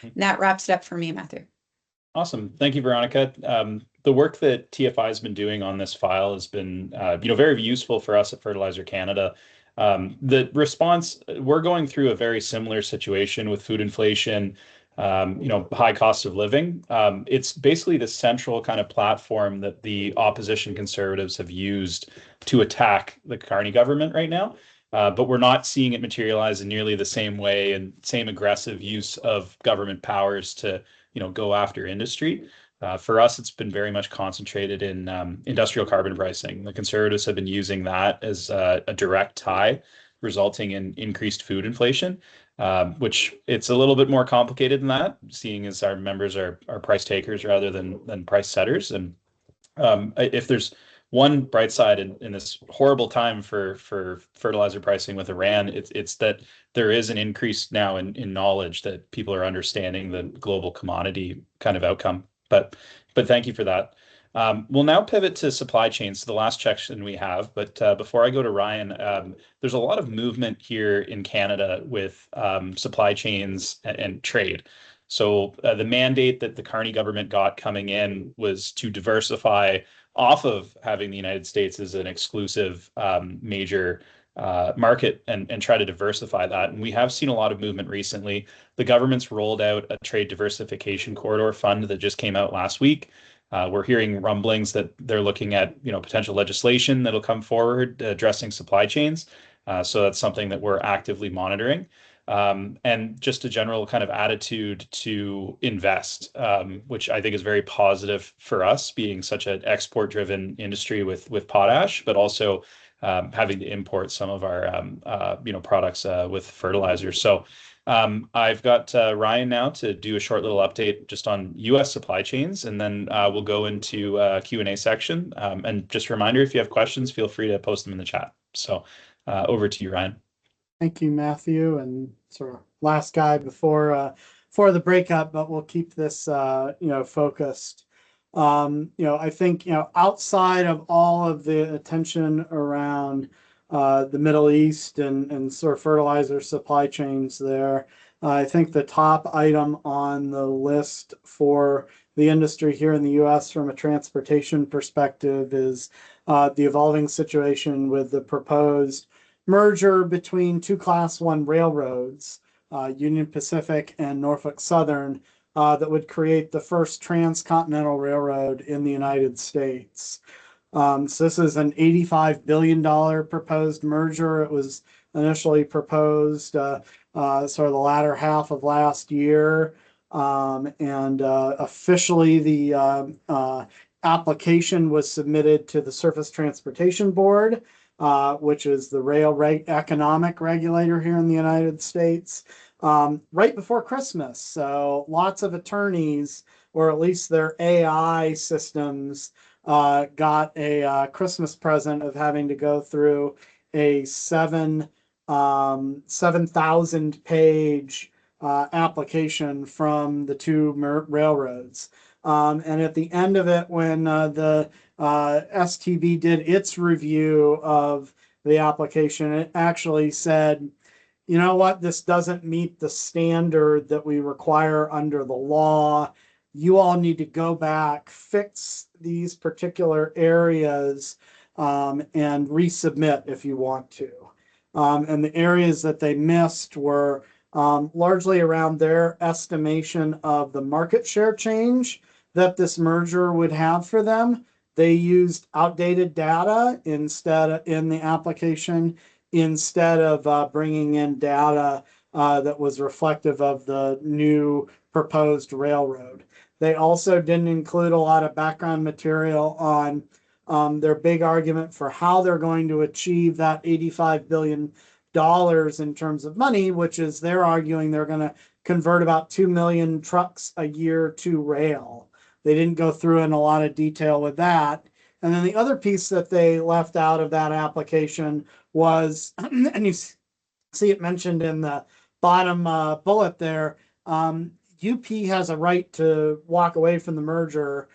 And that wraps it up for me, Matthew. Awesome. Thank you, Veronica. The work that TFI has been doing on this file has been very useful for us at Fertilizer Canada. The response, we're going through a very similar situation with food inflation, high cost of living. It's basically the central kind of platform that the opposition conservatives have used to attack the Carney government right now. But we're not seeing it materialize in nearly the same way and same aggressive use of government powers to, go after industry. For us, it's been very much concentrated in industrial carbon pricing. The conservatives have been using that as a direct tie, resulting in increased food inflation, which it's a little bit more complicated than that, seeing as our members are price takers rather than price setters. And if there's one bright side in this horrible time for fertilizer pricing with Iran, it's that there is an increase now in knowledge that people are understanding the global commodity kind of outcome. But thank you for that. We'll now pivot to supply chains, the last section we have. But before I go to Ryan, there's a lot of movement here in Canada with supply chains and trade. So the mandate that the Carney government got coming in was to diversify off of having the United States as an exclusive major market and try to diversify that. And we have seen a lot of movement recently. The government's rolled out a trade diversification corridor fund that just came out last week. We're hearing rumblings that they're looking at, potential legislation that'll come forward addressing supply chains. So that's something that we're actively monitoring. And just a general kind of attitude to invest, which I think is very positive for us, being such an export-driven industry with potash, but also having to import some of our products with fertilizer. So I've got Ryan now to do a short little update just on U.S. supply chains, and then we'll go into Q&A section. And just a reminder, if you have questions, feel free to post them in the chat. So over to you, Ryan. Thank you, Matthew, and sort of last guy before the breakup, but we'll keep this focused. I think outside of all of the attention around the Middle East and sort of fertilizer supply chains there, I think the top item on the list for the industry here in the U.S. from a transportation perspective is the evolving situation with the proposed merger between two Class 1 railroads, Union Pacific and Norfolk Southern, that would create the first transcontinental railroad in the United States. So this is an $85 billion proposed merger. It was initially proposed sort of the latter half of last year. And officially the application was submitted to the Surface Transportation Board, which is the rail economic regulator here in the United States, right before Christmas. So lots of attorneys, or at least their AI systems, got a Christmas present of having to go through a 7,000 page application from the two railroads. And at the end of it, when the STB did its review of the application, it actually said, you know what, this doesn't meet the standard that we require under the law. You all need to go back, fix these particular areas, and resubmit if you want to. And the areas that they missed were largely around their estimation of the market share change that this merger would have for them. They used outdated data in the application, instead of bringing in data that was reflective of the new proposed railroad. They also didn't include a lot of background material on their big argument for how they're going to achieve that $85 billion in terms of money, which is they're arguing they're going to convert about 2 million trucks a year to rail. They didn't go through in a lot of detail with that. And then the other piece that they left out of that application was, and you see it mentioned in the bottom bullet there, UP has a right to walk away from the merger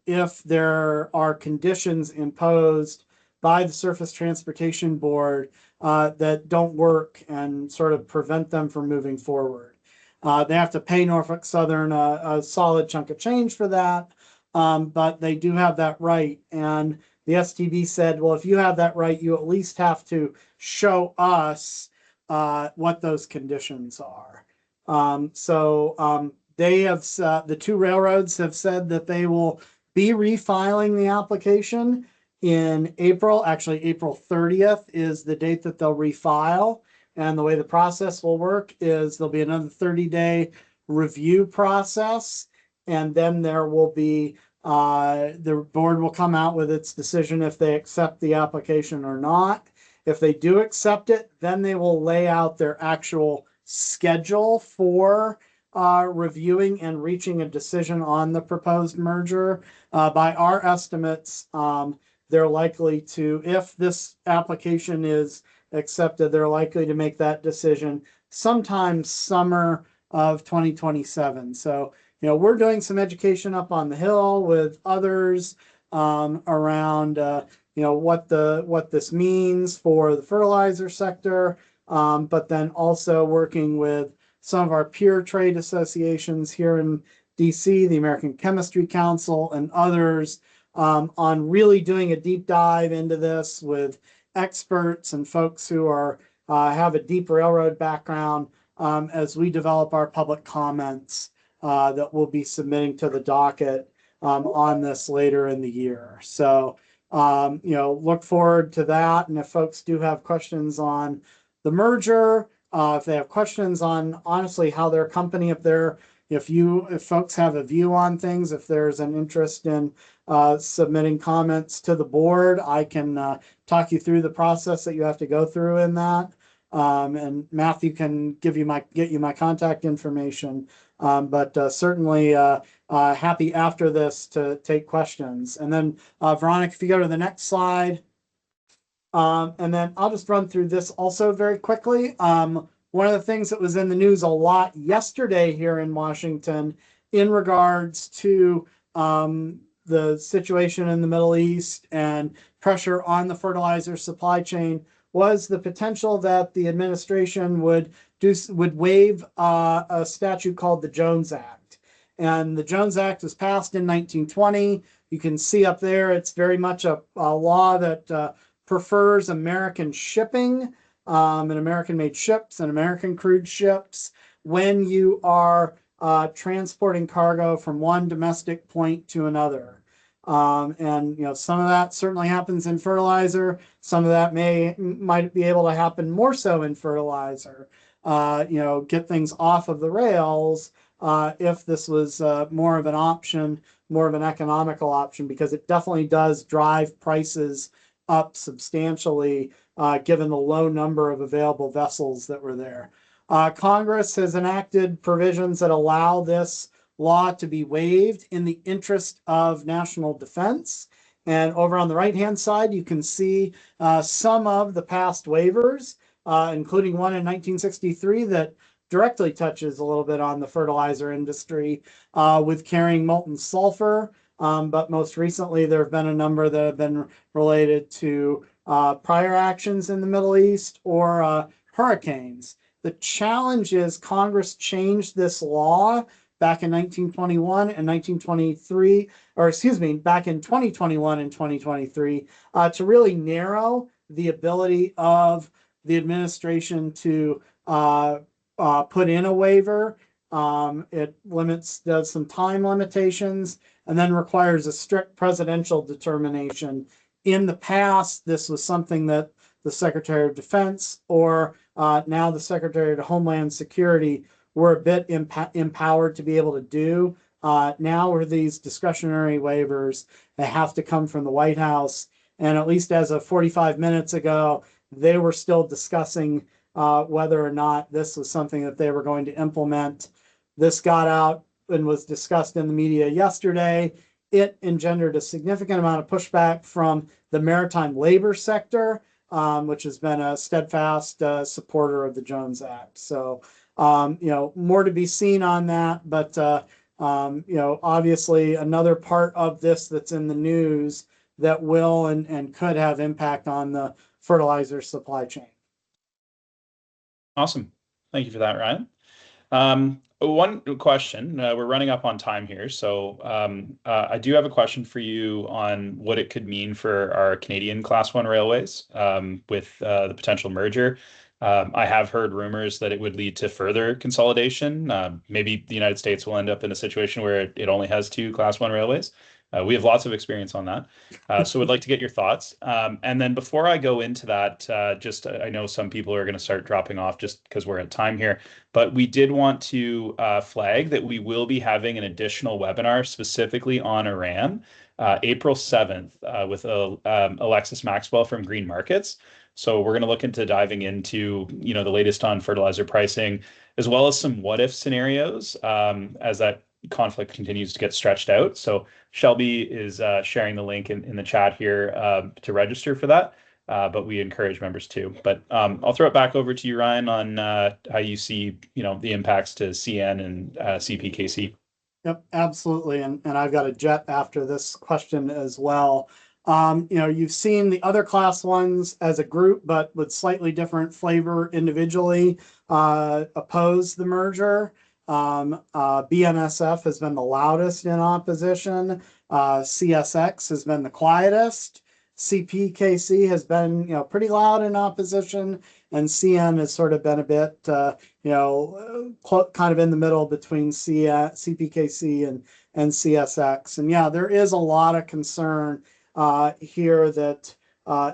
if there are conditions imposed by the Surface Transportation Board that don't work and sort of prevent them from moving forward. They have to pay Norfolk Southern a solid chunk of change for that, but they do have that right. And the STB said, well, if you have that right, you at least have to show us what those conditions are. They have, the two railroads have said that they will be refiling the application in April. Actually, April 30th is the date that they'll refile. And the way the process will work is there'll be another 30-day review process. And then there will be, the board will come out with its decision if they accept the application or not. If they do accept it, then they will lay out their actual schedule for reviewing and reaching a decision on the proposed merger. By our estimates, they're likely to, if this application is accepted, they're likely to make that decision sometime summer of 2027. So, we're doing some education up on the Hill with others around, what this means for the fertilizer sector, but then also working with some of our peer trade associations here in DC, the American Chemistry Council, and others on really doing a deep dive into this with experts and folks who are have a deep railroad background as we develop our public comments that we'll be submitting to the docket on this later in the year. So, look forward to that. And if folks do have questions on the merger, if they have questions on honestly how their company, if folks have a view on things, if there's an interest in submitting comments to the board, I can talk you through the process that you have to go through in that. And Matthew can get you my contact information. But certainly happy after this to take questions. And then Veronica, if you go to the next slide. And then I'll just run through this also very quickly. One of the things that was in the news a lot yesterday here in Washington in regards to the situation in the Middle East and pressure on the fertilizer supply chain was the potential that the administration would waive a statute called the Jones Act. And the Jones Act was passed in 1920. You can see up there, it's very much a law that prefers American shipping and American-made ships and American crude ships when you are transporting cargo from one domestic point to another. And some of that certainly happens in fertilizer. Some of that might be able to happen more so in fertilizer. Get things off of the rails if this was more of an option, more of an economical option, because it definitely does drive prices up substantially given the low number of available vessels that were there. Congress has enacted provisions that allow this law to be waived in the interest of national defense. And over on the right-hand side, you can see some of the past waivers, including one in 1963 that directly touches a little bit on the fertilizer industry with carrying molten sulfur. But most recently, there have been a number that have been related to prior actions in the Middle East or hurricanes. The challenge is Congress changed this law back in 1921 and 1923, or excuse me, back in 2021 and 2023 to really narrow the ability of the administration to put in a waiver. It does some time limitations, and then requires a strict presidential determination. In the past, this was something that the Secretary of Defense or now the Secretary of Homeland Security were a bit empowered to be able to do. Now with these discretionary waivers, they have to come from the White House. And at least as of 45 minutes ago, they were still discussing whether or not this was something that they were going to implement. This got out and was discussed in the media yesterday. It engendered a significant amount of pushback from the maritime labor sector, which has been a steadfast supporter of the Jones Act. So, more to be seen on that. But, obviously another part of this that's in the news that will and could have impact on the fertilizer supply chain. Awesome. Thank you for that, Ryan. One question, we're running up on time here. So I do have a question for you on what it could mean for our Canadian Class 1 railways with the potential merger. I have heard rumors that it would lead to further consolidation. Maybe the United States will end up in a situation where it only has two Class 1 railways. We have lots of experience on that. So would like to get your thoughts. And then before I go into that, I know some people are going to start dropping off just because we're at time here, but we did want to flag that we will be having an additional webinar specifically on Iran, April 7th, with Alexis Maxwell from Green Markets. So we're going to look into diving into, the latest on fertilizer pricing, as well as some what if scenarios as that conflict continues to get stretched out. So Shelby is sharing the link in the chat here to register for that. But we encourage members too. But I'll throw it back over to you, Ryan, on how you see, the impacts to CN and CPKC. Yep, absolutely. And I've got a jet after this question as well. You've seen the other class ones as a group, but with slightly different flavor individually, oppose the merger. BNSF has been the loudest in opposition. CSX has been the quietest. CPKC has been, pretty loud in opposition, and CN has sort of been a bit, kind of in the middle between CPKC and CSX. And yeah, there is a lot of concern here that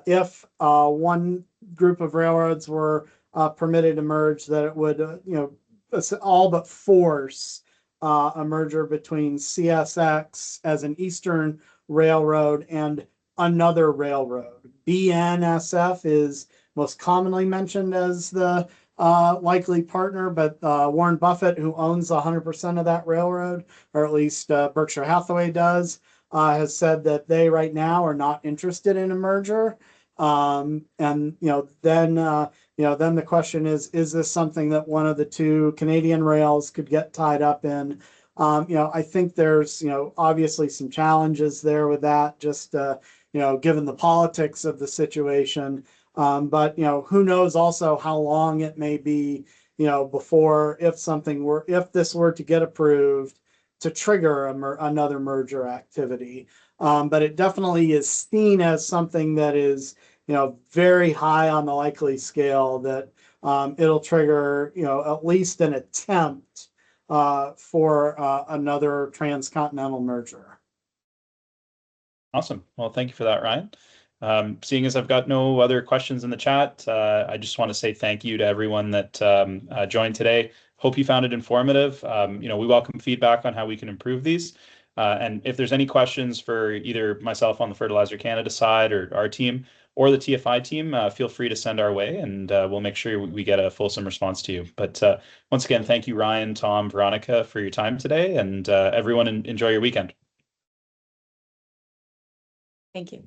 if one group of railroads were permitted to merge, that it would, all but force a merger between CSX as an Eastern railroad and another railroad. BNSF is most commonly mentioned as the likely partner, but Warren Buffett, who owns 100% of that railroad, or at least Berkshire Hathaway does, has said that they right now are not interested in a merger. And then the question is this something that one of the two Canadian rails could get tied up in? I think there's, obviously some challenges there with that, just, given the politics of the situation. But, who knows also how long it may be, before if this were to get approved to trigger another merger activity. But it definitely is seen as something that is, very high on the likely scale that it'll trigger, at least an attempt for another transcontinental merger. Awesome. Well, thank you for that, Ryan. Seeing as I've got no other questions in the chat, I just want to say thank you to everyone that joined today. Hope you found it informative. We welcome feedback on how we can improve these. And if there's any questions for either myself on the Fertilizer Canada side or our team or the TFI team, feel free to send our way, and we'll make sure we get a fulsome response to you. But once again, thank you, Ryan, Tom, Veronica, for your time today, and everyone enjoy your weekend. Thank you.